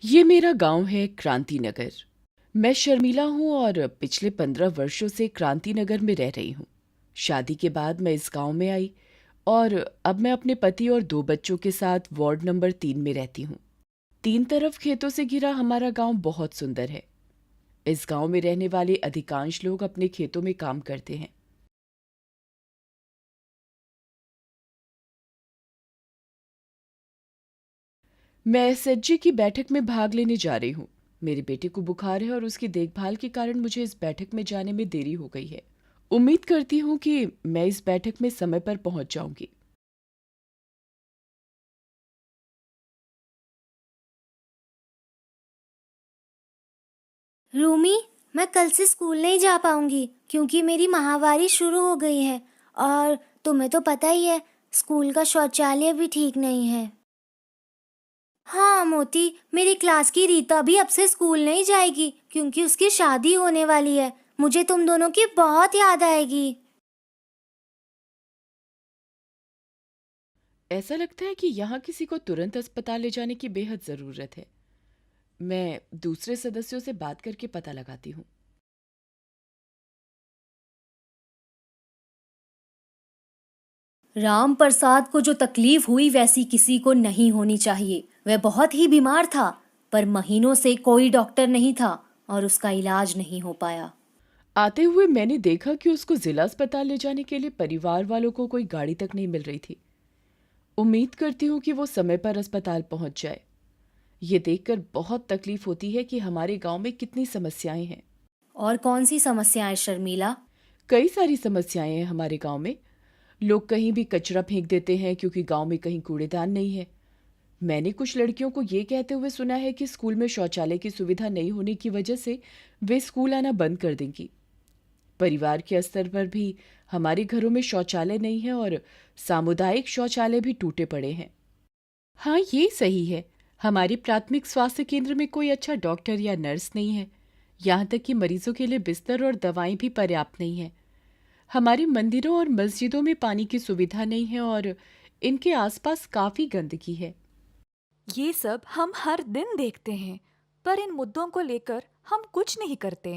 ये मेरा गांव है क्रांति नगर। मैं शर्मिला हूँ और पिछले 15 वर्षों से क्रांति नगर में रह रही हूँ। शादी के बाद मैं इस गांव में आई और अब मैं अपने पति और 2 बच्चों के साथ वार्ड नंबर 3 में रहती हूँ। 3 तरफ खेतों से घिरा हमारा गांव बहुत सुंदर है। इस गांव में रहने वाले अधिकांश लोग अपने खेतों में काम करते हैं। मैं एसएचजी की बैठक में भाग लेने जा रही हूँ। मेरे बेटे को बुखार है और उसकी देखभाल के कारण मुझे इस बैठक में जाने में देरी हो गई है। उम्मीद करती हूँ कि मैं इस बैठक में समय पर पहुंच जाऊंगी। रूमी, मैं कल से स्कूल नहीं जा पाऊंगी क्योंकि मेरी माहवारी शुरू हो गई है। और तुम्हें तो पता ही है, स्कूल का शौचालय भी ठीक नहीं है। हाँ मोती, मेरी क्लास की रीता भी अब से स्कूल नहीं जाएगी क्योंकि उसकी शादी होने वाली है। मुझे तुम दोनों की बहुत याद आएगी। ऐसा लगता है कि यहाँ किसी को तुरंत अस्पताल ले जाने की बेहद ज़रूरत है। मैं दूसरे सदस्यों से बात करके पता लगाती हूँ। राम प्रसाद को जो तकलीफ हुई वैसी किसी को नहीं होनी चाहिए। वह बहुत ही बीमार था, पर महीनों से कोई डॉक्टर नहीं था और उसका इलाज नहीं हो पाया। आते हुए मैंने देखा कि उसको जिला अस्पताल ले जाने के लिए परिवार वालों को कोई गाड़ी तक नहीं मिल रही थी। उम्मीद करती हूँ कि वो समय पर अस्पताल पहुंच जाए। ये देखकर बहुत तकलीफ होती है कि हमारे गांव में कितनी समस्याएं हैं। और कौन सी समस्याएं शर्मिला? कई सारी समस्याएं हैं हमारे गांव में। लोग कहीं भी कचरा फेंक देते हैं क्योंकि गांव में कहीं कूड़ेदान नहीं है। मैंने कुछ लड़कियों को ये कहते हुए सुना है कि स्कूल में शौचालय की सुविधा नहीं होने की वजह से वे स्कूल आना बंद कर देंगी। परिवार के स्तर पर भी हमारे घरों में शौचालय नहीं है और सामुदायिक शौचालय भी टूटे पड़े हैं। हाँ, ये सही है। हमारे प्राथमिक स्वास्थ्य केंद्र में कोई अच्छा डॉक्टर या नर्स नहीं है। यहाँ तक कि मरीजों के लिए बिस्तर और दवाएं भी पर्याप्त नहीं है। हमारे मंदिरों और मस्जिदों में पानी की सुविधा नहीं है और इनके आसपास काफी गंदगी है। ये सब हम हर दिन देखते हैं, पर इन मुद्दों को लेकर हम कुछ नहीं करते।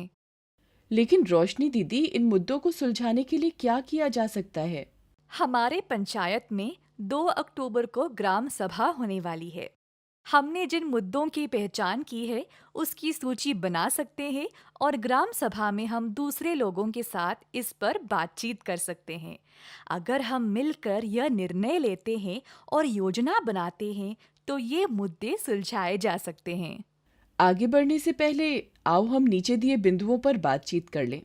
लेकिन रोशनी दीदी, इन मुद्दों को सुलझाने के लिए क्या किया जा सकता है? हमारे पंचायत में 2 अक्टूबर को ग्राम सभा होने वाली है। हमने जिन मुद्दों की पहचान की है, उसकी सूची बना सकते हैं और ग्राम सभा में हम दूसरे लोगों के साथ इस पर बातचीत कर सकते हैं। अगर हम मिलकर यह निर्णय लेते हैं और योजना बनाते हैं, तो ये मुद्दे सुलझाए जा सकते हैं। आगे बढ़ने से पहले आओ हम नीचे दिए बिंदुओं पर बातचीत कर लें।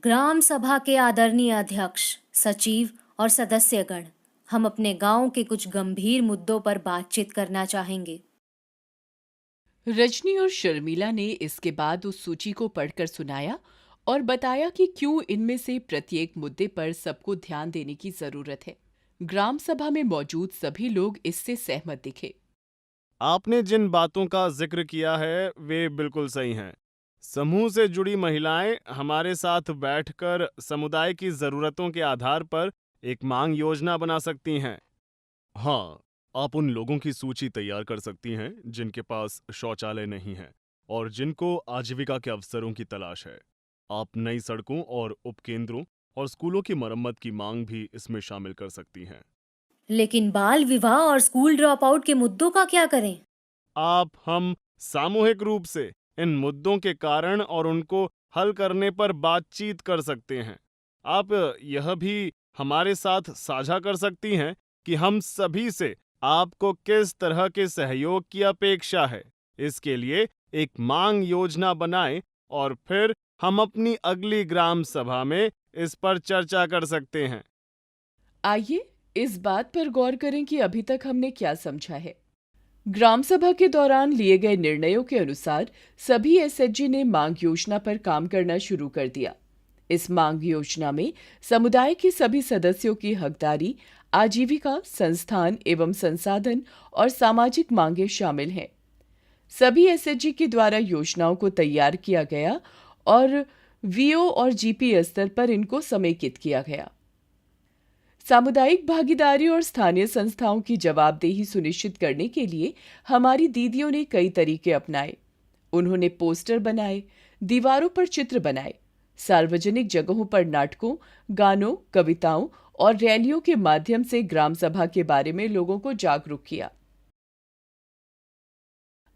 ग्राम सभा के आदरणीय अध्यक्ष, सचिव और सदस्यगण, हम अपने गांव के कुछ गंभीर मुद्दों पर बातचीत करना चाहेंगे। रजनी और शर्मिला ने इसके बाद उस सूची को पढ़कर सुनाया और बताया कि क्यों इनमें से प्रत्येक मुद्दे पर सबको ध्यान देने की जरूरत है। ग्राम सभा में मौजूद सभी लोग इससे सहमत दिखे। आपने जिन बातों का जिक्र किया है वे बिल्कुल सही हैं। समूह से जुड़ी महिलाएं हमारे साथ बैठकर समुदाय की जरूरतों के आधार पर एक मांग योजना बना सकती हैं। हाँ, आप उन लोगों की सूची तैयार कर सकती हैं जिनके पास शौचालय नहीं है और जिनको आजीविका के अवसरों की तलाश है। आप नई सड़कों और उपकेंद्रों और स्कूलों की मरम्मत की मांग भी इसमें शामिल कर सकती हैं। लेकिन बाल विवाह और स्कूल ड्रॉप आउट के मुद्दों का क्या करें? हम सामूहिक रूप से इन मुद्दों के कारण और उनको हल करने पर बातचीत कर सकते हैं। आप यह भी हमारे साथ साझा कर सकती हैं कि हम सभी से आपको किस तरह के सहयोग की अपेक्षा है। इसके लिए एक मांग योजना बनाएं और फिर हम अपनी अगली ग्राम सभा में इस पर चर्चा कर सकते हैं। आइए इस बात पर गौर करें कि अभी तक हमने क्या समझा है। ग्राम सभा के दौरान लिए गए निर्णयों के अनुसार सभी एसएचजी ने मांग योजना पर काम करना शुरू कर दिया। इस मांग योजना में समुदाय के सभी सदस्यों की हकदारी, आजीविका, संस्थान एवं संसाधन और सामाजिक मांगें शामिल हैं। सभी एसएचजी के द्वारा योजनाओं को तैयार किया गया और वीओ और जीपी स्तर पर इनको समेकित किया गया। सामुदायिक भागीदारी और स्थानीय संस्थाओं की जवाबदेही सुनिश्चित करने के लिए हमारी दीदियों ने कई तरीके अपनाए। उन्होंने पोस्टर बनाए, दीवारों पर चित्र बनाए, सार्वजनिक जगहों पर नाटकों, गानों, कविताओं और रैलियों के माध्यम से ग्राम सभा के बारे में लोगों को जागरूक किया।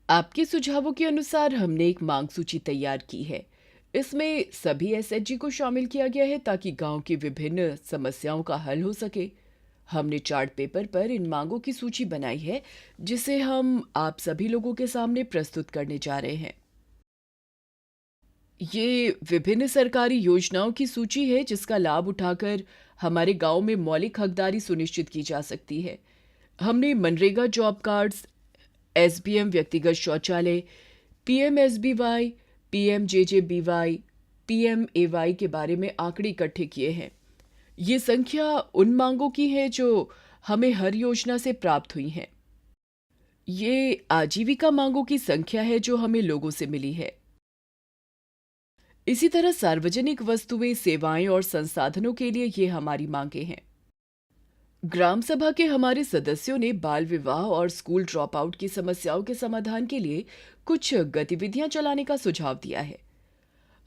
आपके सुझावों के अनुसार हमने एक मांग सूची तैयार की है। इसमें सभी एसएचजी को शामिल किया गया है ताकि गांव की विभिन्न समस्याओं का हल हो सके। हमने चार्ट पेपर पर इन मांगों की सूची बनाई है, जिसे हम आप सभी लोगों के सामने प्रस्तुत करने जा रहे हैं। ये विभिन्न सरकारी योजनाओं की सूची है जिसका लाभ उठाकर हमारे गांव में मौलिक हकदारी सुनिश्चित की जा सकती है। हमने मनरेगा जॉब कार्ड्स, एसबीएम व्यक्तिगत शौचालय, पीएमएसबीवाई, पीएमजेजेबीवाई, पीएमएवाई के बारे में आंकड़े इकट्ठे किए हैं। ये संख्या उन मांगों की है जो हमें हर योजना से प्राप्त हुई हैं। ये आजीविका मांगों की संख्या है जो हमें लोगों से मिली है। इसी तरह सार्वजनिक वस्तुएं, सेवाएं और संसाधनों के लिए ये हमारी मांगें हैं। ग्राम सभा के हमारे सदस्यों ने बाल विवाह और स्कूल ड्रॉप आउट की समस्याओं के समाधान के लिए कुछ गतिविधियां चलाने का सुझाव दिया है।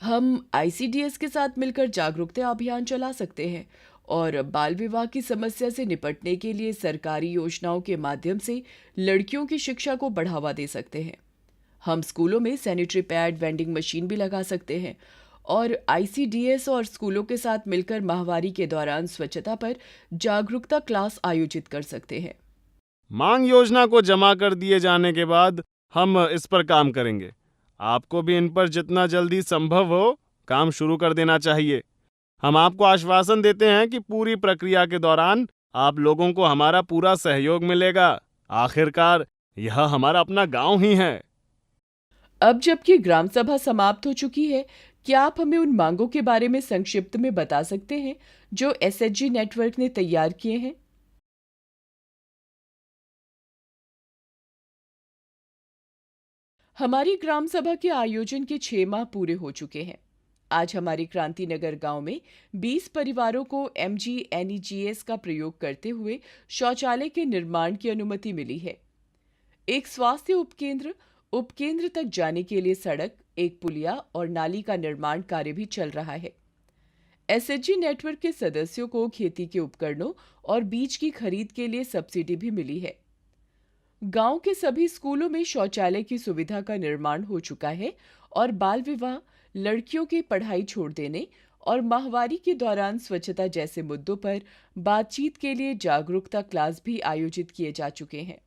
हम आईसीडीएस के साथ मिलकर जागरूकता अभियान चला सकते हैं और बाल विवाह की समस्या से निपटने के लिए सरकारी योजनाओं के माध्यम से लड़कियों की शिक्षा को बढ़ावा दे सकते हैं। हम स्कूलों में सैनिटरी पैड, वेंडिंग मशीन भी लगा सकते हैं और आईसीडीएस और स्कूलों के साथ मिलकर माहवारी के दौरान स्वच्छता पर जागरूकता क्लास आयोजित कर सकते हैं। मांग योजना को जमा कर दिए जाने के बाद हम इस पर काम करेंगे। आपको भी इन पर जितना जल्दी संभव हो काम शुरू कर देना चाहिए। हम आपको आश्वासन देते हैं कि पूरी प्रक्रिया के दौरान आप लोगों को हमारा पूरा सहयोग मिलेगा। आखिरकार यह हमारा अपना गांव ही है। अब जबकि ग्राम सभा समाप्त हो चुकी है, क्या आप हमें उन मांगों के बारे में संक्षिप्त में बता सकते हैं जो एसएचजी नेटवर्क ने तैयार किए हैं? हमारी ग्राम सभा के आयोजन के 6 माह पूरे हो चुके हैं। आज हमारे क्रांतिनगर गांव में 20 परिवारों को एमजीएनईजीएस का प्रयोग करते हुए शौचालय के निर्माण की अनुमति मिली है। एक स्वास्थ्य उपकेंद्र तक जाने के लिए सड़क, एक पुलिया और नाली का निर्माण कार्य भी चल रहा है। एसएचजी नेटवर्क के सदस्यों को खेती के उपकरणों और बीज की खरीद के लिए सब्सिडी भी मिली है। गांव के सभी स्कूलों में शौचालय की सुविधा का निर्माण हो चुका है और बाल विवाह, लड़कियों की पढ़ाई छोड़ देने और माहवारी के दौरान स्वच्छता जैसे मुद्दों पर बातचीत के लिए जागरूकता क्लास भी आयोजित किए जा चुके हैं।